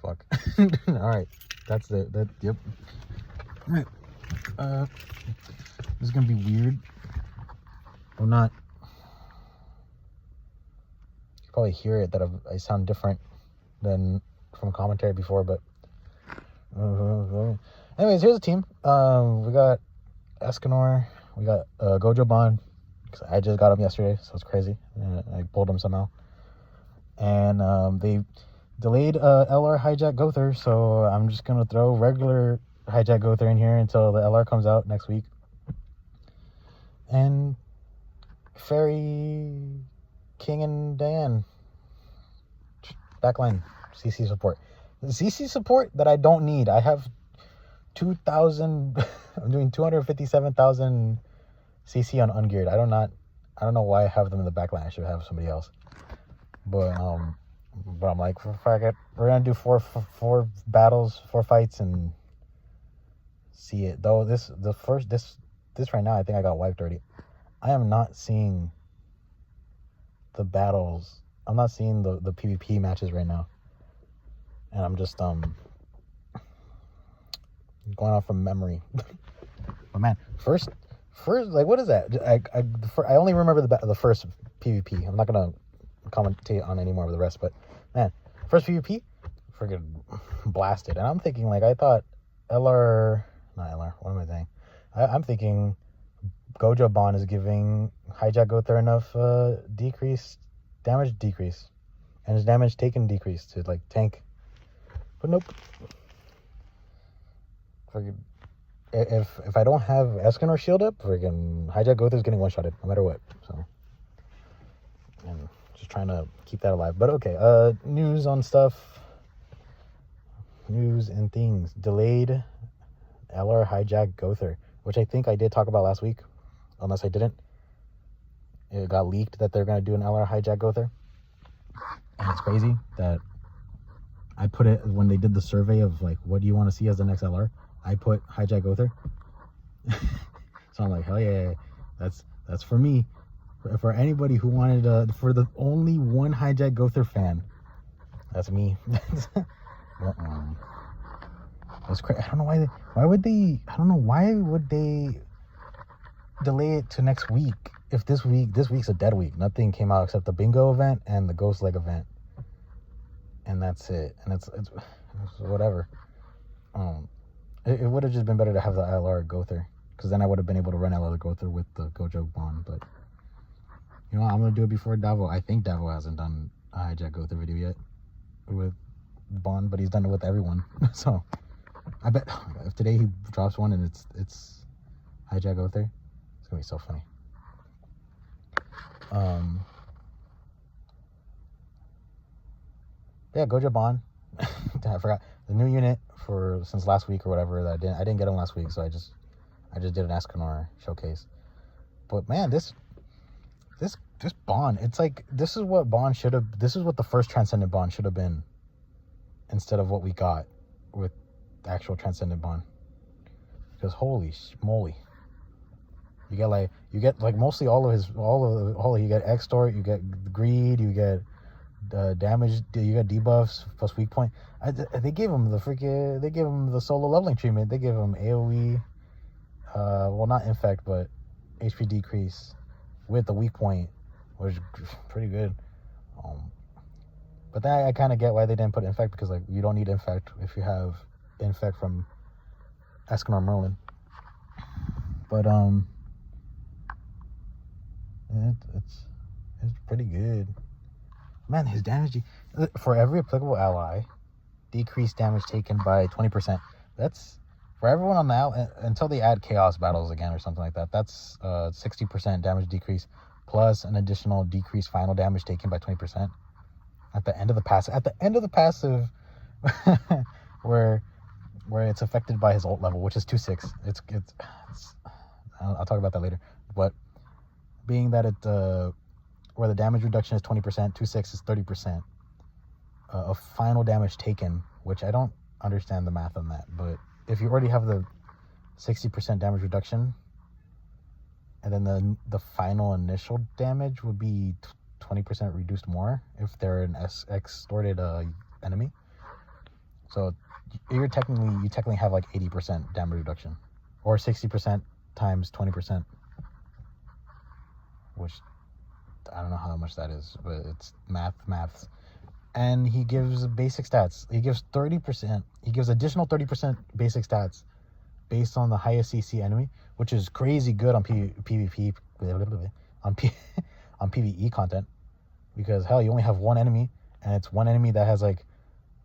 fuck. Alright. That's it. Yep. Alright. This is gonna be weird. I'm not. You probably hear it that I sound different than from commentary before, but. Anyways, here's the team. We got Escanor. We got Gojo Bond. I just got him yesterday, so it's crazy. I pulled him somehow. And they delayed LR Hijack Gother, so I'm just going to throw regular Hijack Gother in here until the LR comes out next week. And Fairy, King, and Diane. Backline, CC support. CC support that I don't need. I have 2,000, I'm doing 257,000 CC on Ungeared. I don't know why I have them in the backline. I should have somebody else. But I'm like, fuck it. We're gonna do four battles, 4 fights, and see it. Though this right now, I think I got wiped already. I am not seeing the battles. I'm not seeing the PvP matches right now, and I'm just going off from memory. But man, first, like, what is that? I only remember the first PvP. I'm not gonna commentate on any more of the rest, but man, first PvP, freaking blasted. And I'm thinking, like, I thought not LR, what am I saying? I'm thinking Gojo Bond is giving Hijack Gother enough damage decrease, and his damage taken decrease to, like, tank. But nope. Freaking, if I don't have Escanor shield up, freaking Hijack Gother is getting one-shotted no matter what. So, and just trying to keep that alive. But okay, news on stuff. News and things. Delayed LR Hijack Gother, which I think I did talk about last week, unless I didn't. It got leaked that they're going to do an LR Hijack Gother. And it's crazy that I put it, when they did the survey of, like, what do you want to see as the next LR, I put Hijack Gother. So I'm like, hell yeah, that's for me. For anybody who wanted for the only one Hijack Gother fan, that's me. That's crazy. I don't know why would they delay it to next week if this week's a dead week. Nothing came out except the bingo event and the ghost leg event, and that's it. And it's whatever. It would have just been better to have the LR Gother, because then I would have been able to run LR Gother with the Gojo Bond. But you know, I'm gonna do it before Davo. I think Davo hasn't done a Hijack Gother video yet with Bond, but he's done it with everyone. So I bet if today he drops one and it's Hijack Gother, it's gonna be so funny. Yeah, Gojo Bond. I forgot the new unit since last week or whatever. That I didn't get him last week, so I just did an Escanor showcase. But man, this Bond, it's like, this is what Bond should have. This is what the first Transcendent Bond should have been, instead of what we got with the actual Transcendent Bond. Because holy moly, you get like mostly you get Extort, you get Greed, you get damage, you got debuffs plus weak point. They gave him the solo leveling treatment. They gave him AoE, well, not infect, but HP decrease with the weak point, which is pretty good. But then I kind of get why they didn't put infect, because, like, you don't need infect if you have infect from Escanor Merlin. But it's pretty good. Man, his damage for every applicable ally, decreased damage taken by 20%. That's for everyone on the until they add chaos battles again or something like that. That's 60% damage decrease plus an additional decreased final damage taken by 20% at the end of the passive. At the end of the passive, where it's affected by his ult level, which is 2/6. It's I'll talk about that later. But being that where the damage reduction is 20%, 2/6 is 30% of final damage taken, which I don't understand the math on that. But if you already have the 60% damage reduction, and then the final initial damage would be 20% reduced more if they're an extorted enemy. So you technically have like 80% damage reduction, or 60% times 20%, which I don't know how much that is, but it's maths. And he gives basic stats. He gives 30%. He gives additional 30% basic stats based on the highest CC enemy, which is crazy good on PvP, on PvE content, because hell, you only have one enemy, and it's one enemy that has like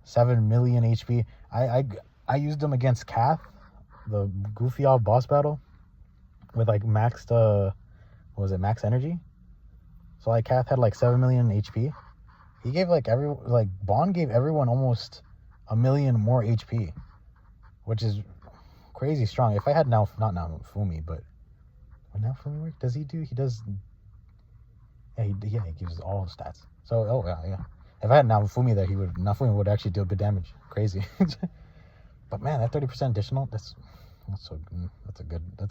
7 million HP. I used him against Kath, the goofy off boss battle, with like maxed max energy. So like Kath had like 7 million HP. He gave Bond gave everyone almost 1 million more HP, which is crazy strong. If I had not Fumi, but when Fumi work, does he do? He does. Yeah, he gives all the stats. So yeah. If I had Fumi there, Fumi would actually deal good damage. Crazy. But man, that 30% additional, that's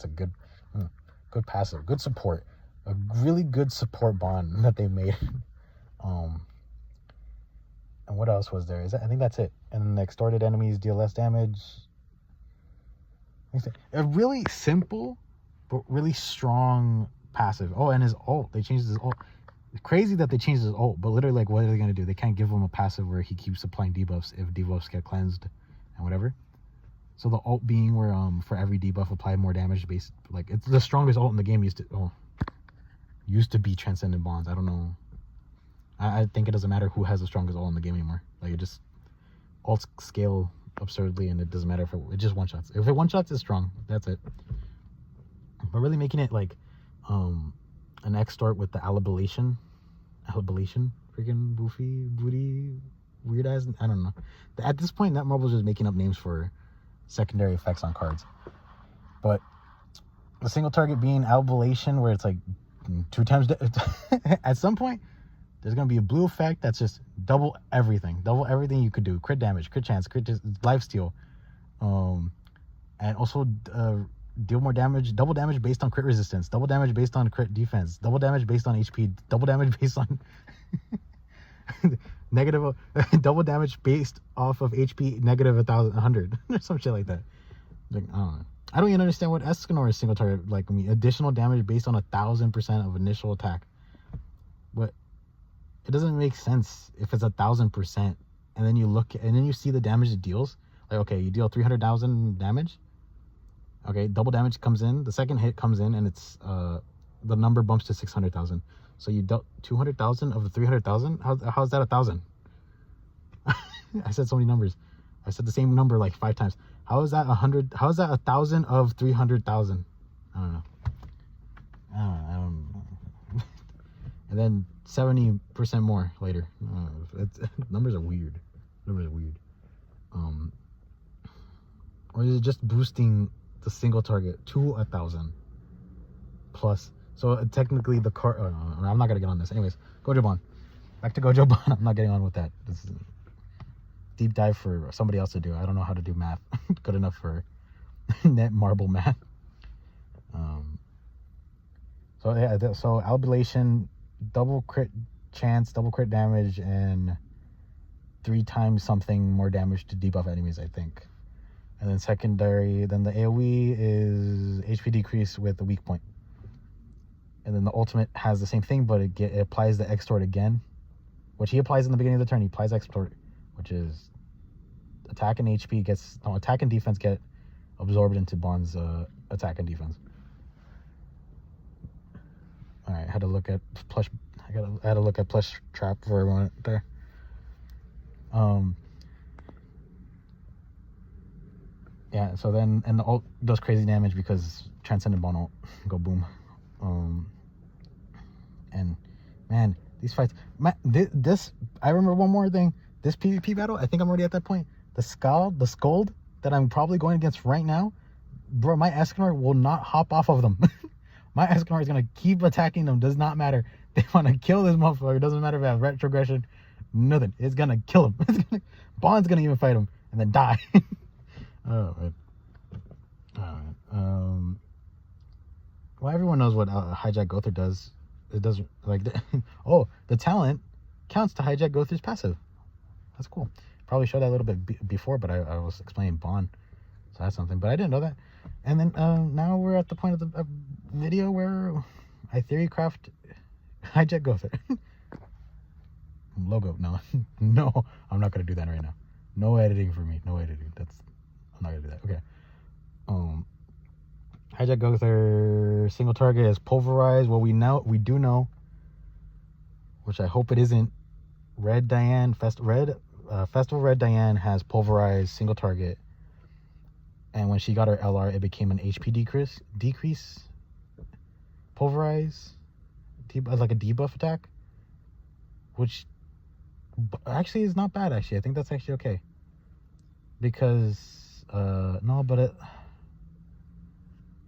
a good passive, good support, a really good support Bond that they made. And what else was there? I think that's it. And the extorted enemies deal less damage. A really simple but really strong passive. Oh, and his ult. They changed his ult. It's crazy that they changed his ult, but literally, like, what are they going to do? They can't give him a passive where he keeps applying debuffs if debuffs get cleansed and whatever. So the ult being where for every debuff apply more damage based, like, it's the strongest ult in the game used to be Transcendent Bonds. I don't know. I think it doesn't matter who has the strongest ult in the game anymore. Like, it just ults scale absurdly, and it doesn't matter if it just one shots. If it one shots, it's strong. That's it. But really making it like an extort with the alibilation, freaking boofy booty weird eyes. I don't know. At this point, Netmarble's just making up names for secondary effects on cards. But the single target being alibilation, where it's like 2 times at some point there's going to be a blue effect that's just double everything you could do. Crit damage, crit chance, lifesteal, and also deal more damage, double damage based on crit resistance, double damage based on crit defense, double damage based on HP, double damage based on negative, double damage based off of HP negative 1,100 or some shit like that. Like, I don't even understand what Escanor is single target like. I mean, additional damage based on 1,000% of initial attack. But it doesn't make sense if it's 1,000%, and then you see the damage it deals. Like, okay, you deal 300,000 damage. Okay, double damage comes in. The second hit comes in, and it's the number bumps to 600,000. So you dealt 200,000 of the 300,000. How's that 1,000? I said so many numbers. I said the same number like 5 times. How is that 100? How is that 1,000 of 300,000? I don't know. And then 70% more later. Numbers are weird. Or is it just boosting the single target to 1,000 plus? So technically the card. I'm not gonna get on this. Anyways, Gojo Bond. Back to Gojo Bond. I'm not getting on with that. This is deep dive for somebody else to do. I don't know how to do math good enough for Netmarble math. So yeah, so alibilation, double crit chance, double crit damage, and 3 times something more damage to debuff enemies, I think. And then secondary, then the AoE is HP decrease with a weak point. And then the ultimate has the same thing, but it applies the extort again, which he applies in the beginning of the turn. He applies extort, which is attack and attack and defense get absorbed into Bond's attack and defense. All right, I had to look at plush. I had to look at plush trap for a moment there. Yeah. So then, and the ult does crazy damage because Transcendent Bond ult go boom. And man, these fights. This I remember one more thing. This PvP battle, I think I'm already at that point. The Skuld that I'm probably going against right now, bro, my Escanor will not hop off of them. My Escanor is going to keep attacking them. Does not matter. They want to kill this motherfucker. Doesn't matter if I have retrogression. Nothing. It's going to kill him. Bond's going to even fight him and then die. Oh, man. Well, everyone knows what Hijack Gowther does. It does, like, the talent counts to Hijack Gowther's passive. That's cool. Probably showed that a little bit before, but I was explaining Bond, so that's something. But I didn't know that. And then now we're at the point of the video where I theory craft hijack Gother. Logo. No, no, I'm not gonna do that right now. No editing for me. No editing. I'm not gonna do that. Okay. Hijack Gother single target is pulverized. Well, we do know, which I hope it isn't. Festival Red Diane has pulverized single target, and when she got her LR, it became an HP decrease. Pulverize, like a debuff attack, which actually is not bad. Actually, I think that's actually okay, because no, but it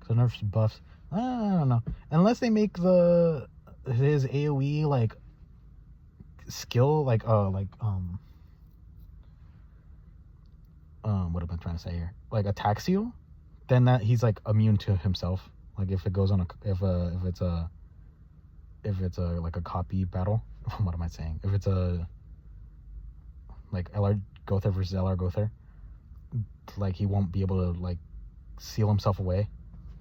nerfs buffs. I don't know, unless they make his AoE like skill like what am I trying to say here, like attack seal, then that he's like immune to himself. Like if it goes on if it's a like a copy battle. What am I saying? If it's a like LR Gother versus LR Gother, like he won't be able to like seal himself away,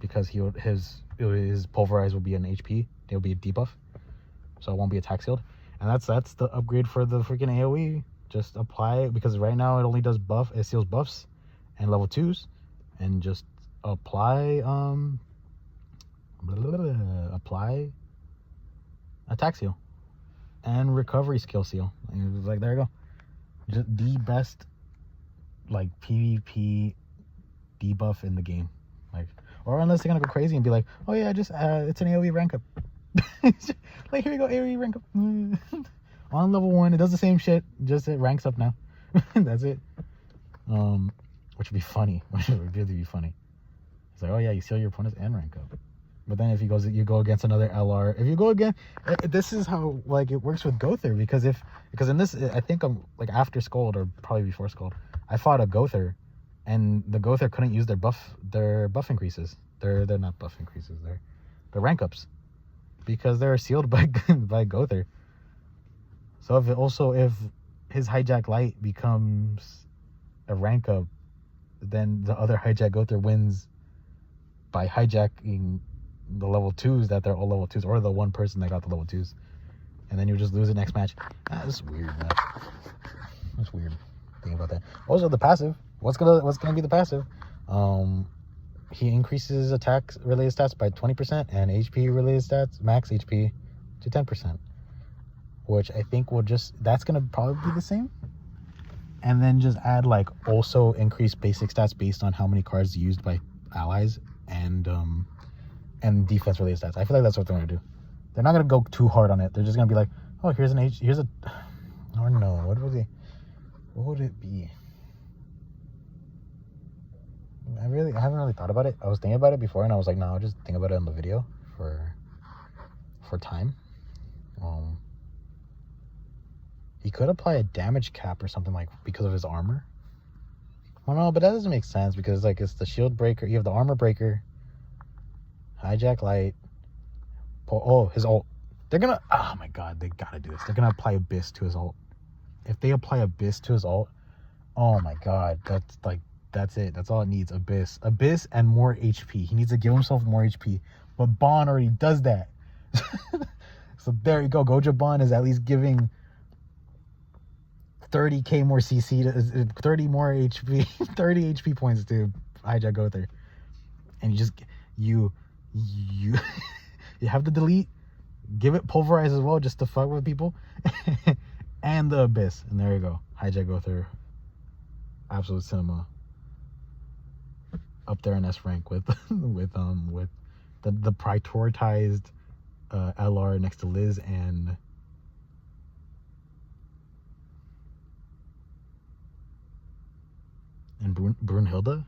because his pulverize will be an HP. It'll be a debuff, so it won't be attack sealed. And that's the upgrade for the freaking AoE. Just apply it, because right now it only does it seals buffs and level 2s, and just apply apply attack seal and recovery skill seal. And it was like, there you go. Just the best like PvP debuff in the game. Like, or unless they're gonna go crazy and be like, oh yeah, just it's an AoE rank up. Like, here you go, AoE rank up. On level 1, it does the same shit, just it ranks up now. That's it. Which would be funny. Which would really be funny. It's like, oh yeah, you seal your opponents and rank up. But then if you go against another LR, if you go again, this is how like it works with Gother, because in this, I think I'm like after Scold, or probably before Scold, I fought a Gother, and the Gother couldn't use their buff increases. They're not buff increases. They're rank ups, because they're sealed by Gother. So if his hijack light becomes a rank up, then the other hijack Gother wins by hijacking the level 2s that they're all level 2s, or the one person that got the level 2s, and then you just lose the next match. That's weird, man. That's weird. Think about that. Also, the passive. What's gonna be the passive? He increases attack related stats by 20% and HP related stats, max HP, to 10%. Which I think that's gonna probably be the same. And then just add like also increase basic stats based on how many cards used by allies, and defense related stats. I feel like that's what they're gonna do. They're not gonna go too hard on it. They're just gonna be like, oh, here's a or no, what would it be? I haven't really thought about it. I was thinking about it before, and I was like, no, I'll just think about it on the video for time. He could apply a damage cap or something, like, because of his armor. Well, no, but that doesn't make sense, because like it's the shield breaker. You have the armor breaker, hijack light. His ult. They're gonna. Oh my god, they gotta do this. They're gonna apply Abyss to his ult. If they apply Abyss to his ult, oh my god, that's it. That's all it needs. Abyss and more HP. He needs to give himself more HP. But Bond already does that. So there you go. Gojo Bond is at least giving 30k more CC, 30 more HP, 30 HP points to hijack Gother. And you have to delete, give it pulverize as well, just to fuck with people. And the Abyss. And there you go. Hijack Gother. Absolute cinema. Up there in S rank with the prioritized LR next to Liz and Brunhilde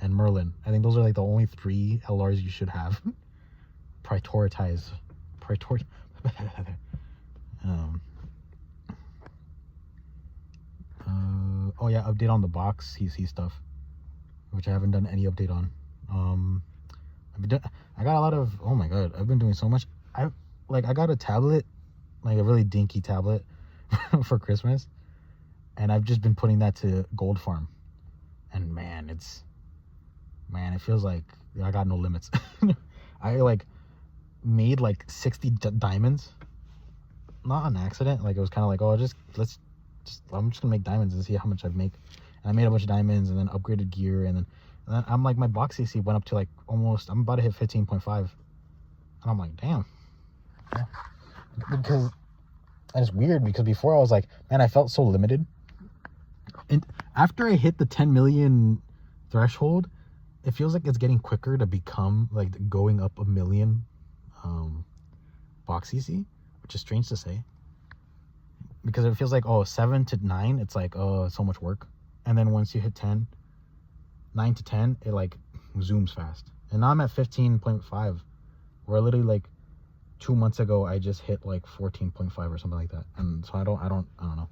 and Merlin. I think those are like the only 3 LRs you should have. Prioritize. Oh yeah, update on the box CC stuff, which I haven't done any update on. I got a lot of, oh my god, I've been doing so much. I got a tablet, like a really dinky tablet for Christmas, And I've just been putting that to gold farm. And man, it feels like I got no limits. I like made like 60 diamonds. Not on accident. Like it was kind of like, oh, I'm just gonna make diamonds and see how much I make. And I made a bunch of diamonds and then upgraded gear and then I'm like, my box CC went up to like almost, I'm about to hit 15.5. And I'm like, damn. Yeah. Because, and it's weird because before I was like, man, I felt so limited. And after I hit the 10 million threshold, it feels like it's getting quicker to become like going up a million box CC, which is strange to say. Because it feels like, oh, 7 to 9, it's like, oh, so much work. And then once you hit 10, 9 to 10, it like zooms fast. And now I'm at 15.5. Where literally like 2 months ago, I just hit like 14.5 or something like that. And so I don't know.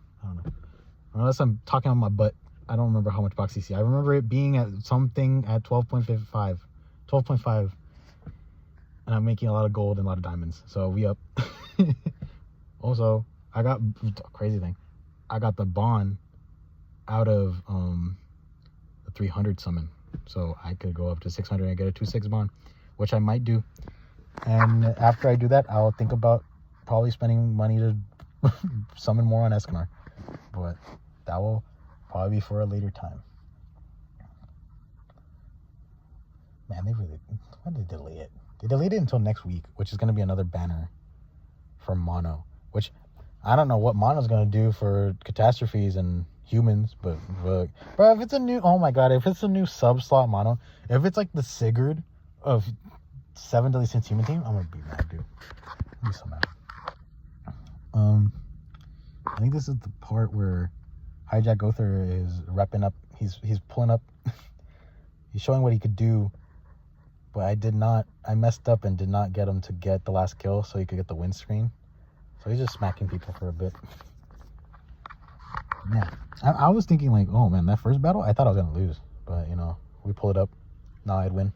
Unless I'm talking on my butt, I don't remember how much box CC. I remember it being at something at 12.5. And I'm making a lot of gold and a lot of diamonds. So we up. Also, I got, crazy thing, I got the bond out of the 300 summon. So I could go up to 600 and get a 2/6 bond, which I might do. And after I do that, I'll think about probably spending money to summon more on Escanor. But that will probably be for a later time. Man, why did they delay it? They delayed it until next week, which is going to be another banner for mono. Which, I don't know what mono's going to do for catastrophes and humans, but bro, if it's a new, oh my god, if it's a new sub-slot mono, if it's like the Sigurd of 7 Deadly Sins Human Team, I'm going to be mad, dude. I'm so mad. I think this is the part where Hijack Gother is repping up, he's pulling up, he's showing what he could do, but I messed up and did not get him to get the last kill so he could get the win screen. So he's just smacking people for a bit. Yeah, I was thinking like, oh man, that first battle, I thought I was gonna lose, but you know, we pull it up. Now I'd win.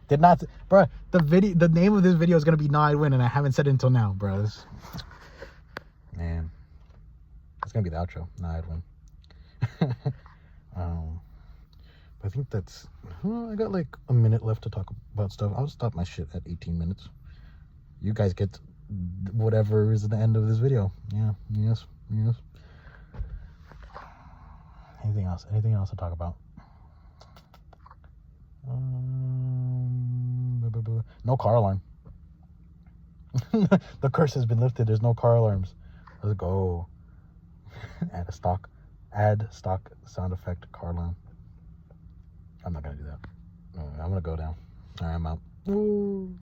Did not, bro. The name of this video is gonna be "Now I'd Win," and I haven't said it until now, bro. Man, it's gonna be the outro. Now I'd win. I think that's. I got like a minute left to talk about stuff. I'll stop my shit at 18 minutes. You guys get whatever is at the end of this video. Yeah. Yes. Anything else? Anything else to talk about? No car alarm. The curse has been lifted. There's no car alarms. Let's go. Add stock sound effect car alarm. I'm not gonna do that. I'm gonna go down. All right, I'm out. Ooh.